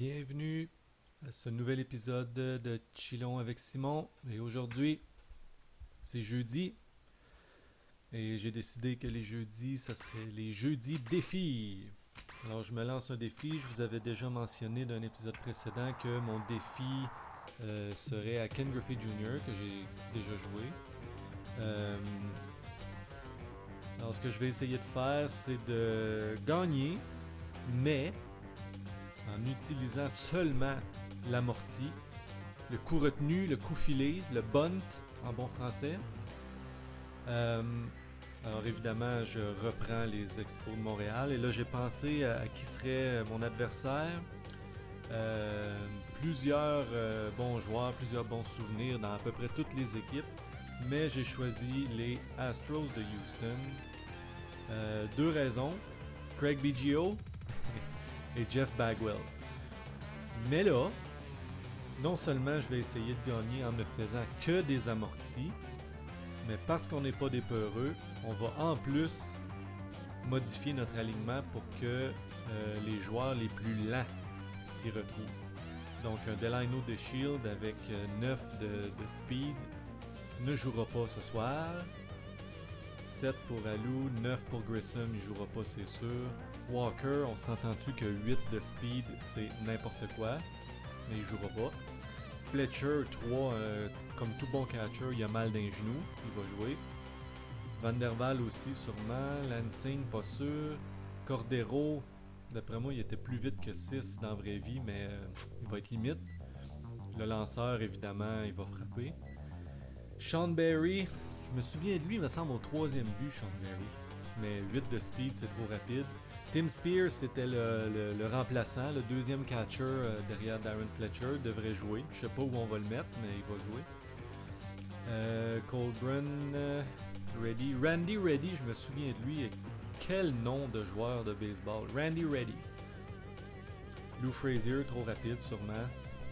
Bienvenue à ce nouvel épisode de Chillon avec Simon. Et aujourd'hui, c'est jeudi. Et j'ai décidé que les jeudis, ça serait les jeudis défis. Alors je me lance un défi. Je vous avais déjà mentionné d'un épisode précédent que mon défi serait à Ken Griffey Jr. que j'ai déjà joué. Euh, alors ce que je vais essayer de faire, c'est de gagner, mais en utilisant seulement l'amorti, le coup retenu, le coup filé, le bunt en bon français. Euh, alors évidemment, je reprends les Expos de Montréal et là j'ai pensé à qui serait mon adversaire. Euh, plusieurs bons joueurs, plusieurs bons souvenirs dans à peu près toutes les équipes, mais j'ai choisi les Astros de Houston. Deux raisons, Craig Biggio et Jeff Bagwell. Mais là, non seulement je vais essayer de gagner en ne faisant que des amortis, mais parce qu'on n'est pas des peureux, on va en plus modifier notre alignement pour que les joueurs les plus lents s'y retrouvent. Donc un Delino de Shield avec 9 de speed ne jouera pas ce soir. 7 pour Alou, 9 pour Grissom, il jouera pas c'est sûr. Walker, on s'entend-tu que 8 de speed c'est n'importe quoi, mais il jouera pas. Fletcher, 3, comme tout bon catcher, il a mal d'un genou, il va jouer. Van der Waal aussi, sûrement. Lansing, pas sûr. Cordero, d'après moi, il était plus vite que 6 dans la vraie vie, mais il va être limite. Le lanceur, évidemment, il va frapper. Sean Barry, je me souviens de lui, il me semble, au troisième but, Sean Barry. Mais 8 de speed, c'est trop rapide. Tim Spears, c'était le remplaçant, le deuxième catcher derrière Darren Fletcher, devrait jouer. Je sais pas où on va le mettre, mais il va jouer. Colburn, Reddy. Randy Reddy, je me souviens de lui. Quel nom de joueur de baseball. Randy Reddy. Lou Frazier, trop rapide sûrement.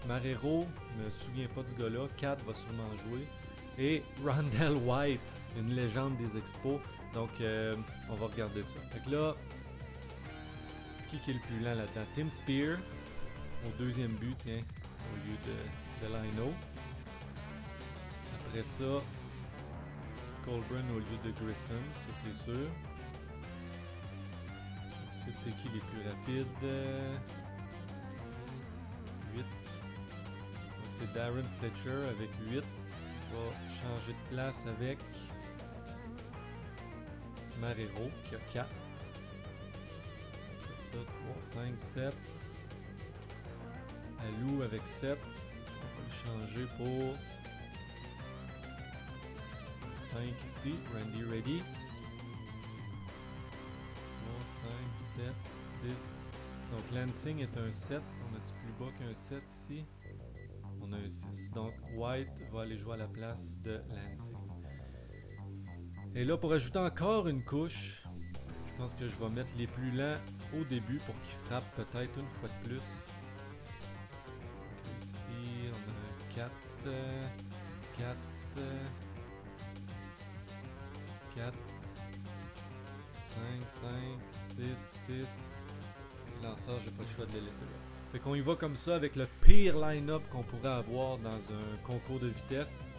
Marrero, je me souviens pas du gars-là. Cat va sûrement jouer. Et Rondell White, une légende des Expos. Donc, on va regarder ça. Fait que là, qui est le plus lent là-dedans? Tim Spear, au deuxième but, tiens, au lieu de Lino. Après ça, Colburn au lieu de Grissom, ça c'est sûr. Ensuite, c'est qui les plus rapides? 8. Donc c'est Darren Fletcher avec 8. On va changer de place avec Marrero qui a 4. Ça, 3, 5, 7. Alou avec 7. On va le changer pour 5 ici. Randy Reddy. 3, 5, 7, 6. Donc Lansing est un 7. On a-tu plus bas qu'un 7 ici? On a un 6. Donc White va aller jouer à la place de Lansing. Et là, pour ajouter encore une couche, je pense que je vais mettre les plus lents au début pour qu'ils frappent peut-être une fois de plus. Donc ici, on a un 4, 4, 4, 5, 5, 6, 6. Lanceur, j'ai pas le choix de les laisser là. Fait qu'on y va comme ça avec le pire line-up qu'on pourrait avoir dans un concours de vitesse.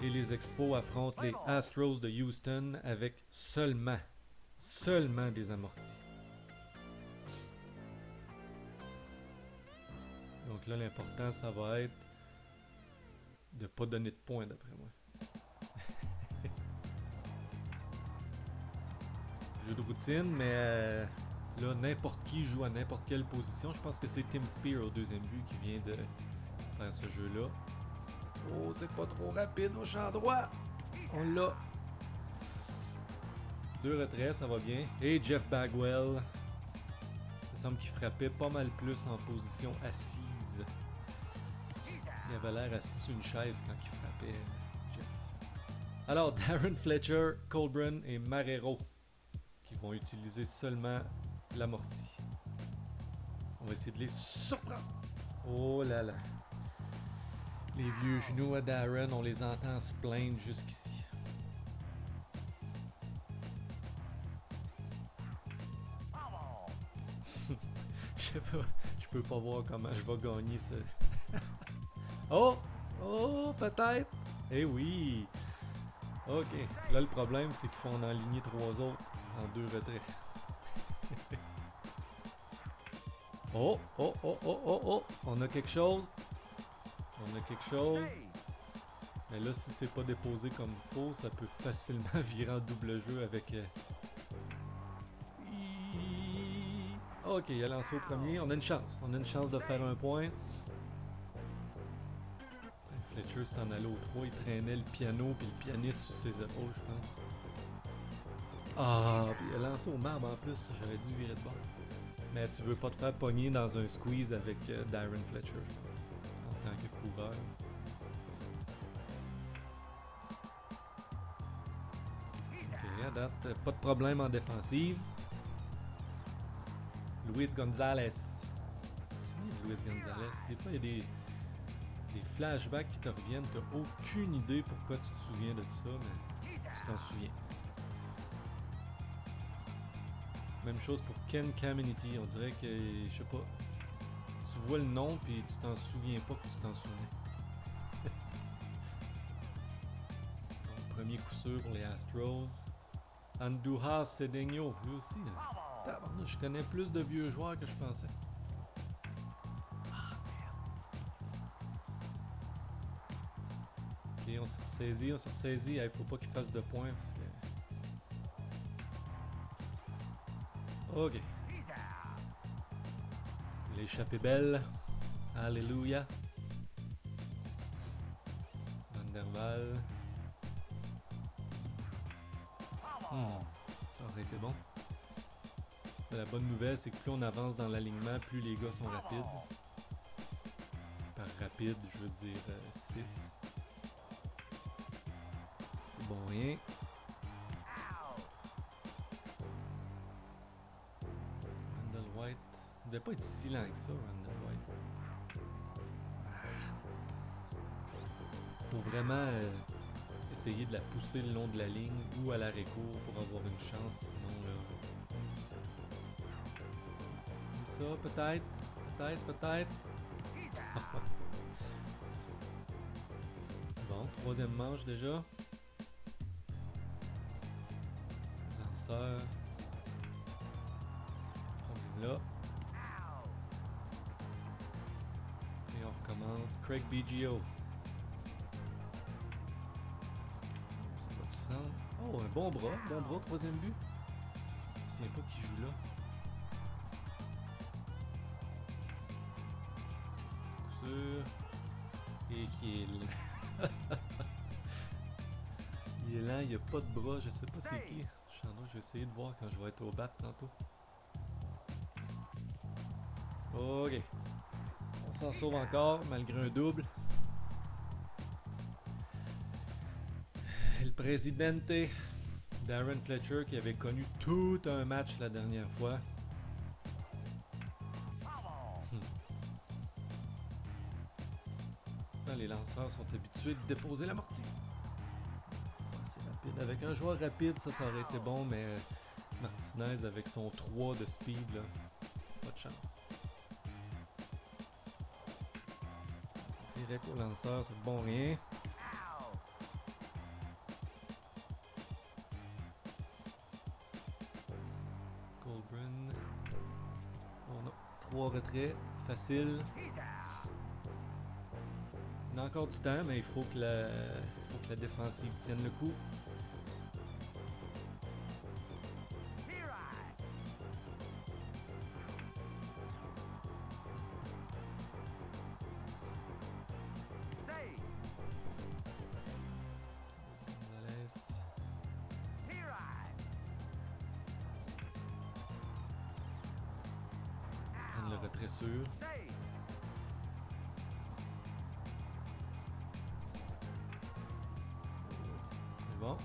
Et les Expos affrontent les Astros de Houston avec seulement des amortis. Donc là, l'important, ça va être de pas donner de points d'après moi. Jeu de routine, mais là, n'importe qui joue à n'importe quelle position. Je pense que c'est Tim Spear au deuxième but qui vient de faire ce jeu-là. Oh, c'est pas trop rapide au champ droit. On l'a. 2 retraits, ça va bien. Et Jeff Bagwell. Il semble qu'il frappait pas mal plus en position assise. Il avait l'air assis sur une chaise quand il frappait, Jeff. Alors, Darren Fletcher, Colburn et Marrero qui vont utiliser seulement l'amorti. On va essayer de les surprendre. Oh là là. Les vieux genoux à Darren, on les entend se plaindre jusqu'ici. Je sais pas, je suis peux pas voir comment je vais gagner ce... Oh! Oh, peut-être! Eh oui! Ok. Là, le problème, c'est qu'il faut en aligner 3 autres en 2 retraits. Oh! Oh! Oh! Oh! Oh! Oh! On a quelque chose! On a quelque chose! Mais là, si c'est pas déposé comme il faut, ça peut facilement virer en double jeu avec... Ok, il a lancé au premier. On a une chance. On a une chance de faire un point. Fletcher s'est en allé au 3. Il traînait le piano puis le pianiste sur ses épaules, je pense. Ah, puis il a lancé au marbre en plus. J'aurais dû virer de bord. Mais tu veux pas te faire pogner dans un squeeze avec Darren Fletcher, je pense. En tant que coureur. Ok, à date, pas de problème en défensive. Luis Gonzalez. Tu te souviens de Luis Gonzalez? Des fois, il y a des flashbacks qui te reviennent. T'as aucune idée pourquoi tu te souviens de ça, mais tu t'en souviens. Même chose pour Ken Caminiti. On dirait que, je sais pas, tu vois le nom puis tu t'en souviens pas que tu t'en souviens. Donc, premier coup sûr pour les Astros. Andujar Cedeno, lui aussi. Tabarnouche, je connais plus de vieux joueurs que je pensais. Ah, merde. Ok, on s'est ressaisi, on s'est ressaisi. Il faut pas qu'il fasse de points parce que... Ok. L'échappée belle. Alléluia. Vanderval. Ça aurait été bon. Mais la bonne nouvelle, c'est que plus on avance dans l'alignement, plus les gars sont rapides. Par rapide, je veux dire 6. C'est bon, rien. Randall White. Il devait pas être si lent que ça, Randall White. Faut vraiment essayer de la pousser le long de la ligne ou à l'arrêt-court pour avoir une chance. Sinon, là, comme ça, peut-être. Peut-être. Bon, troisième manche déjà. Lanceur. On est là. Et on recommence. Craig Biggio. Ça va-tu se rendre? Oh, un bon bras, troisième but. Je me souviens pas qui joue là. Coup sûr. Et qui est là. Il est lent, il n'y a pas de bras, je sais pas c'est qui. Je vais essayer de voir quand je vais être au bat tantôt. Ok. On s'en sauve encore, malgré un double. Le présidente Darren Fletcher qui avait connu tout un match la dernière fois. Les lanceurs sont habitués de déposer l'amorti. C'est rapide. Avec un joueur rapide, ça aurait été bon, mais Martinez avec son 3 de speed, là, pas de chance. Direct au lanceur, c'est bon rien. Goldbrun. On a 3 retraits, facile. On a encore du temps, mais il faut que la défensive tienne le coup. Prendre le retrait sûr. Bon.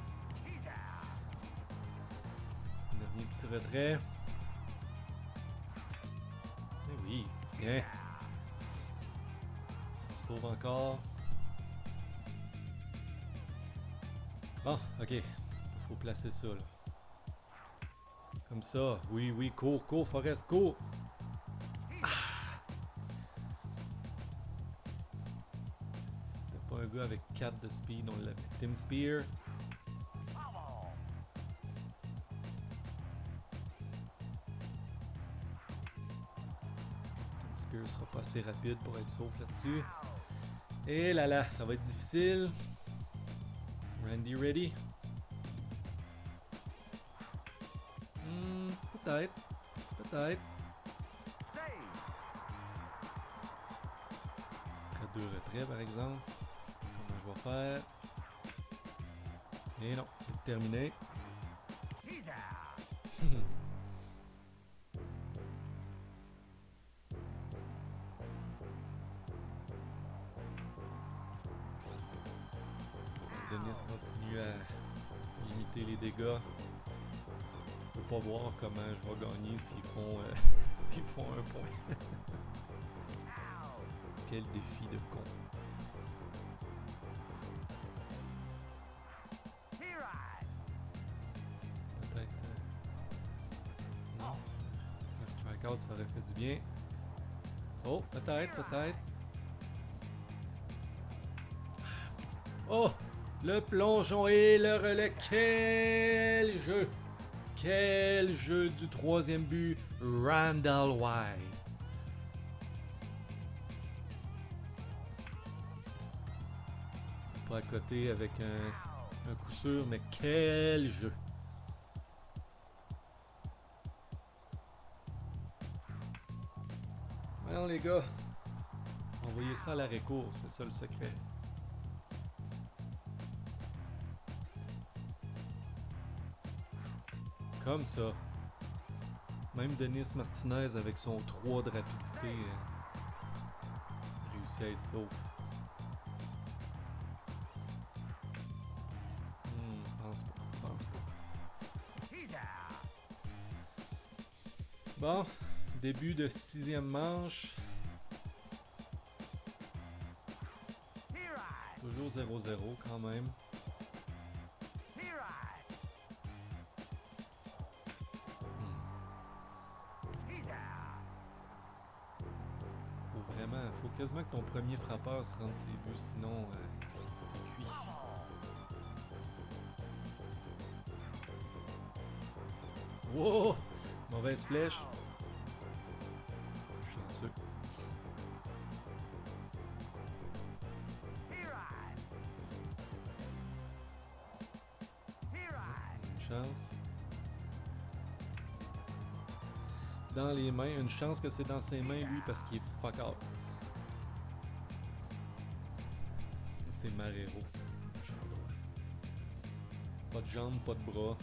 Dernier petit retrait. Eh oui, tiens. Ça sauve encore. Bon, ok. Faut placer ça là. Comme ça. Oui, cours, Forrest, cours. Ah! gars avec 4 de speed, on l'avait. Tim Spear. Tim Spear sera pas assez rapide pour être sauf là-dessus. Et là, ça va être difficile. Randy ready? Peut-être. Peut-être. Après 2 retraits par exemple. Comment je vais faire? Et non, c'est terminé. Denis continue à limiter les dégâts. Je peux pas voir comment je vais gagner s'ils font, s'ils font un point. Quel défi de con. Peut-être. Non. Un strikeout, ça aurait fait du bien. Oh, peut-être, peut-être. Oh! Le plongeon et le relais. Quel jeu! Quel jeu du troisième but, Randall White. Pas à côté avec un coup sûr, mais quel jeu! Voyons les gars, envoyez ça à l'arrêt court, c'est ça le secret. Comme ça. Même Denis Martinez avec son 3 de rapidité réussit à être sauf. Pense pas. Bon, début de 6e manche. Toujours 0-0 quand même. Faut quasiment que ton premier frappeur se rende ses buts, sinon t'es cuit. Wow! Mauvaise flèche. Chanceux. Une chance. Dans les mains. Une chance que c'est dans ses mains, lui, parce qu'il est fuck out. C'est Marrero. Pas de jambes, pas de bras.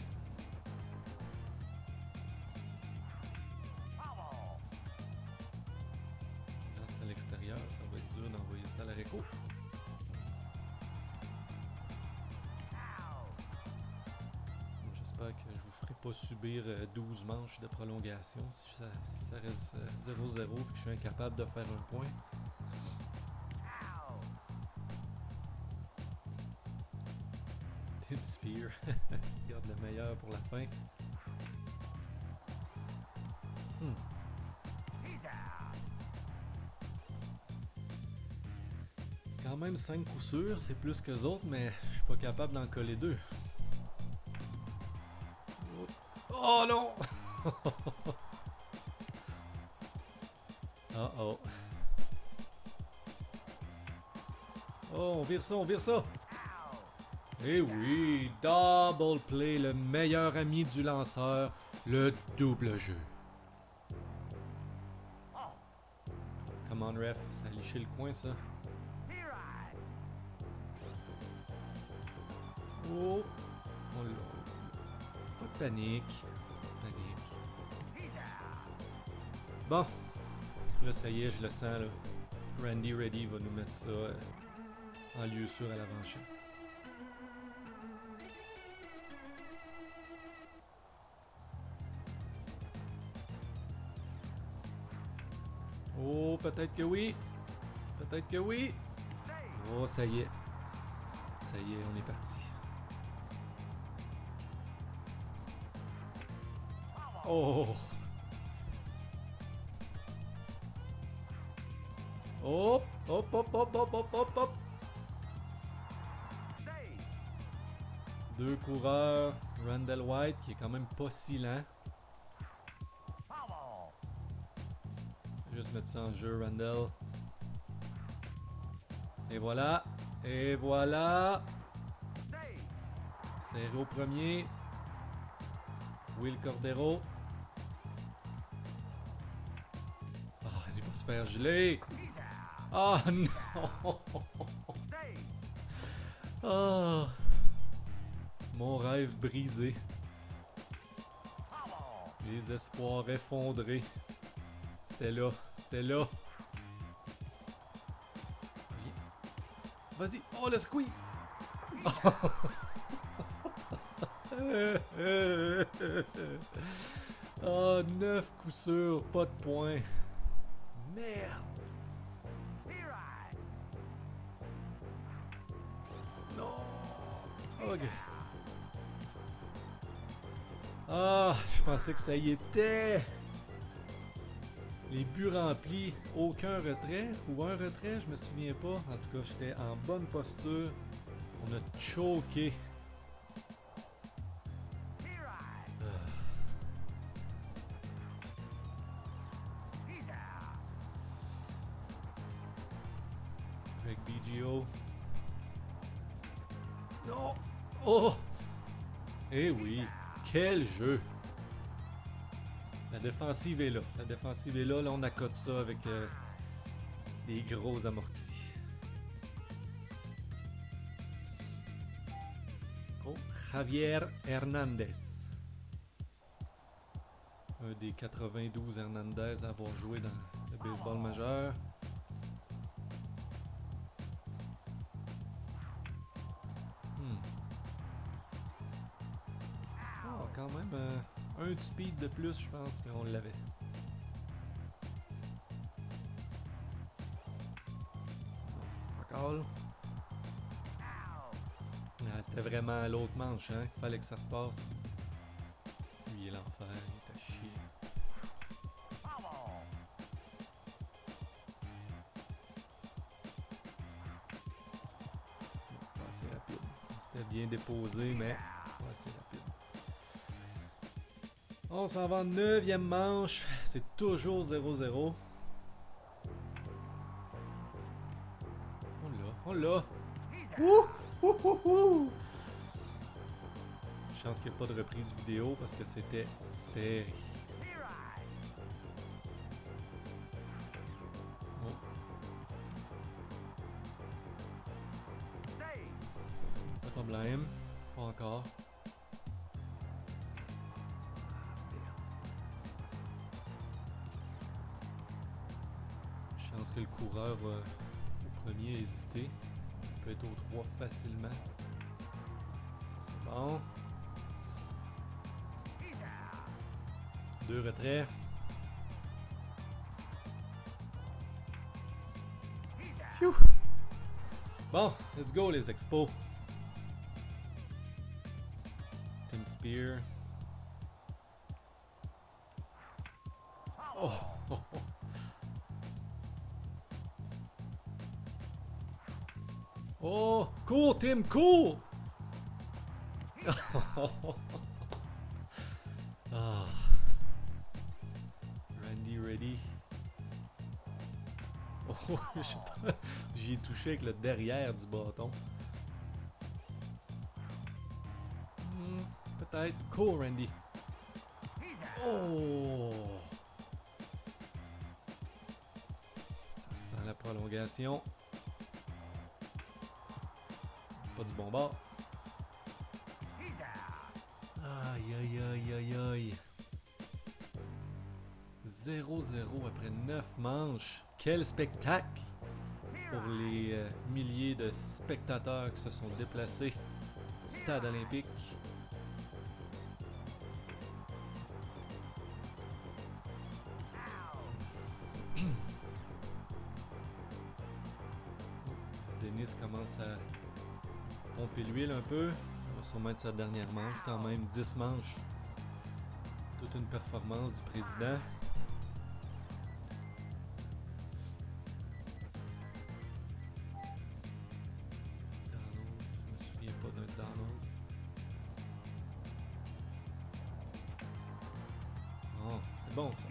Lance à l'extérieur, ça va être dur d'envoyer ça à la réco. J'espère que je vous ferai pas subir 12 manches de prolongation si ça reste 0-0 et que je suis incapable de faire un point. Tim Spear, garde le meilleur pour la fin. Quand même 5 coups sûrs, c'est plus qu'eux autres, mais je suis pas capable d'en coller 2. Oh non! Oh oh. Oh, on vire ça, on vire ça! Eh oui, double play, le meilleur ami du lanceur, le double jeu. Come on ref, ça a liché le coin ça. Oh! Oh là. Pas de panique. Bon. Là, ça y est, je le sens là. Randy Ready va nous mettre ça en lieu sûr à l'avant-champ. Oh, peut-être que oui. Peut-être que oui. Oh, ça y est. Ça y est, on est parti. Oh! Hop! Hop, hop, hop, hop, hop, hop, hop! Deux coureurs. Randall White qui est quand même pas si lent. Juste mettre ça en jeu, Randall. Et voilà. Et voilà. Serré au premier. Will Cordero. Ah, il va se faire geler. Ah non. Ah. Mon rêve brisé. Les espoirs effondrés. C'était là. C'était là. Vas-y. Oh, le squeeze. Oh, 9 coups sûrs. Pas de points. Merde. Non. Ok. Ah, je pensais que ça y était. Les buts remplis, aucun retrait ou un retrait, je me souviens pas. En tout cas, j'étais en bonne posture. On a choqué. Avec BGO. Non! Oh! Eh oui, quel jeu! La défensive est là. La défensive est là. Là, on accote ça avec des gros amortis. Oh, Javier Hernandez. Un des 92 Hernandez à avoir joué dans le baseball majeur. Oh, quand même un speed de plus, je pense, mais on l'avait. Encore. Ah, c'était vraiment l'autre manche, hein? Il fallait que ça se passe. Lui, il est l'enfer, il est à chier. Pas assez rapide. C'était bien déposé, mais pas assez rapide. On s'en va en 9e manche. C'est toujours 0-0. On l'a. Ouh! Ouh, ouh, ouh! Chance qu'il n'y a pas de reprise vidéo parce que c'était serré. Oh. Pas de problème. Pas encore. Chance que le coureur va au premier hésiter. Il peut être au 3 facilement. Ça, c'est bon. 2 retraits. Phew. Bon, let's go les expos. Tim Spear. Oh, oh, oh. Oh, cool Tim, cool. Ah. Randy ready. Oh, je sais pas. J'y ai touché avec le derrière du bâton. Peut-être. Cool, Randy. Oh! Ça sent la prolongation. Pas du bon bord. Aïe, aïe, aïe, aïe, aïe. 0-0 après 9 manches. Quel spectacle! Pour les milliers de spectateurs qui se sont déplacés au stade olympique. Denis commence à pomper l'huile un peu. Ça va sûrement être sa dernière manche. Quand même 10 manches. Toute une performance du président. Donalds, je me souviens pas d'un Donalds. bon ça.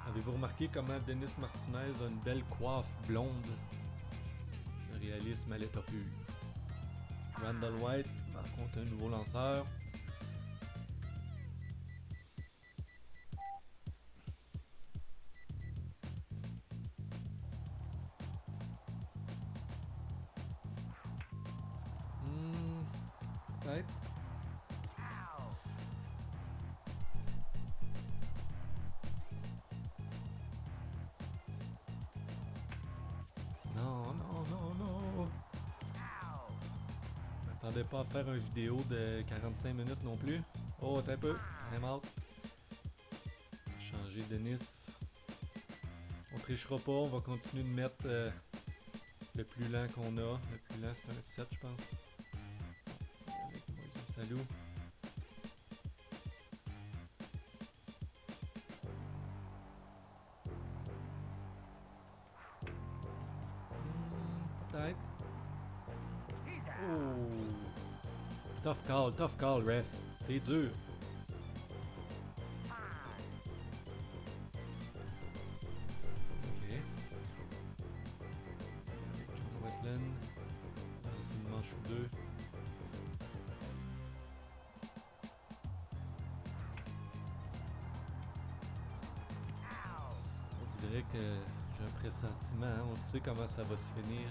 Avez-vous remarqué comment Dennis Martinez a une belle coiffe blonde? Le réalisme à l'état pur. Randall White rencontre un nouveau lanceur. Peut-être. Non, non, non, non. Je m'attendais pas à faire une vidéo de 45 minutes non plus. Oh, t'as un peu. I'm out. Changer Denis. On trichera pas, on va continuer de mettre le plus lent qu'on a. Le plus lent c'est un 7 je pense. Avec Moïse Salou. Peut-être. Oh. Tough call, ref. T'es dur. Ok. John Wetland. C'est une manche ou deux. On dirait que j'ai un pressentiment, hein? On sait comment ça va se finir.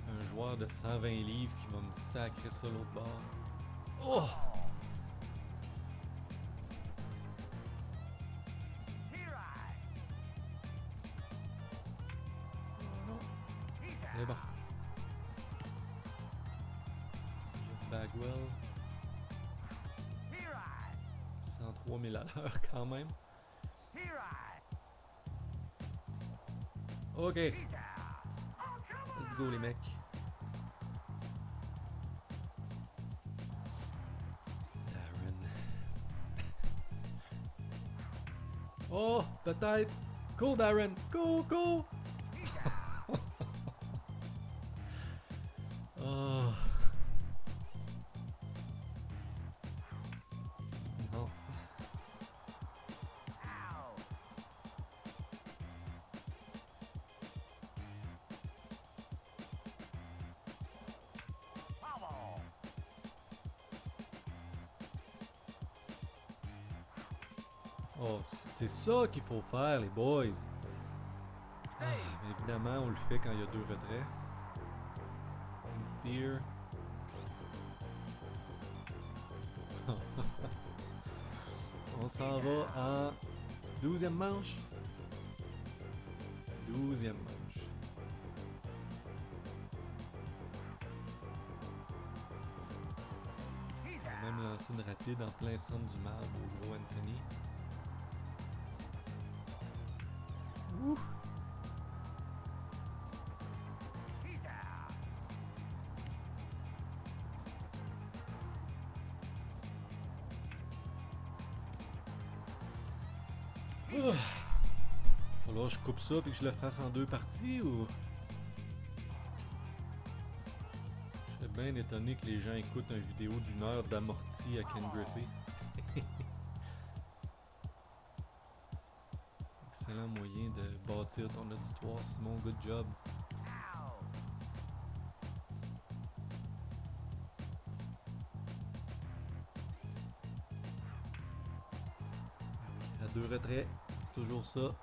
Un joueur de 120 livres qui va me sacrer ça l'autre bord. Oh! C'est bon. Jeff Bagwell. 103 000 à l'heure quand même. Ok. Let's go les mecs. Darren. Oh, peut-être. Go Darren. Go, go. Oh. Non. Oh, c'est ça qu'il faut faire, les boys. Ah, mais évidemment, on le fait quand il y a deux retraits. Spear. On s'en va en 12e manche. 12e manche. On a même lancé une rapide en plein centre du marbre au gros Anthony. Ouh! Falloir que je coupe ça et que je le fasse en deux parties ou... Je serais bien étonné que les gens écoutent une vidéo d'une heure d'amorti à Ken Griffey. Excellent moyen de bâtir ton auditoire, Simon. Good job. À deux retraits, toujours ça.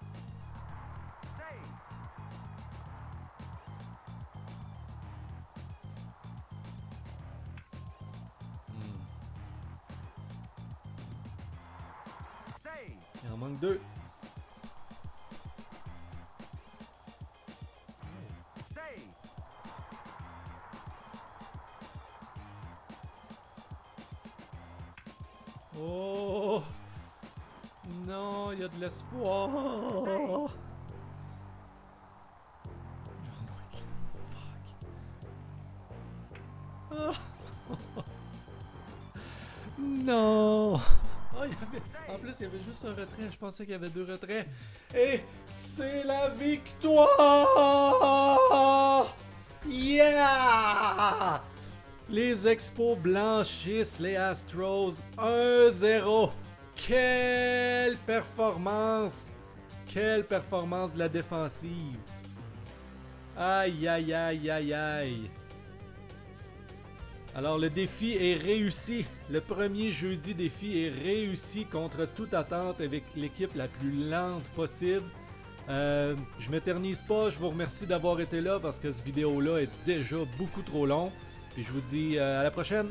Il en manque deux. Oh non, il y a de l'espoir. Non. Oh, en plus, il y avait juste un retrait. Je pensais qu'il y avait deux retraits. Et c'est la victoire! Yeah! Les Expos blanchissent les Astros 1-0. Quelle performance! Quelle performance de la défensive! Aïe, aïe, aïe, aïe, aïe. Alors, le défi est réussi. Le premier jeudi défi est réussi contre toute attente avec l'équipe la plus lente possible. Je m'éternise pas, je vous remercie d'avoir été là parce que cette vidéo-là est déjà beaucoup trop long. Puis je vous dis à la prochaine!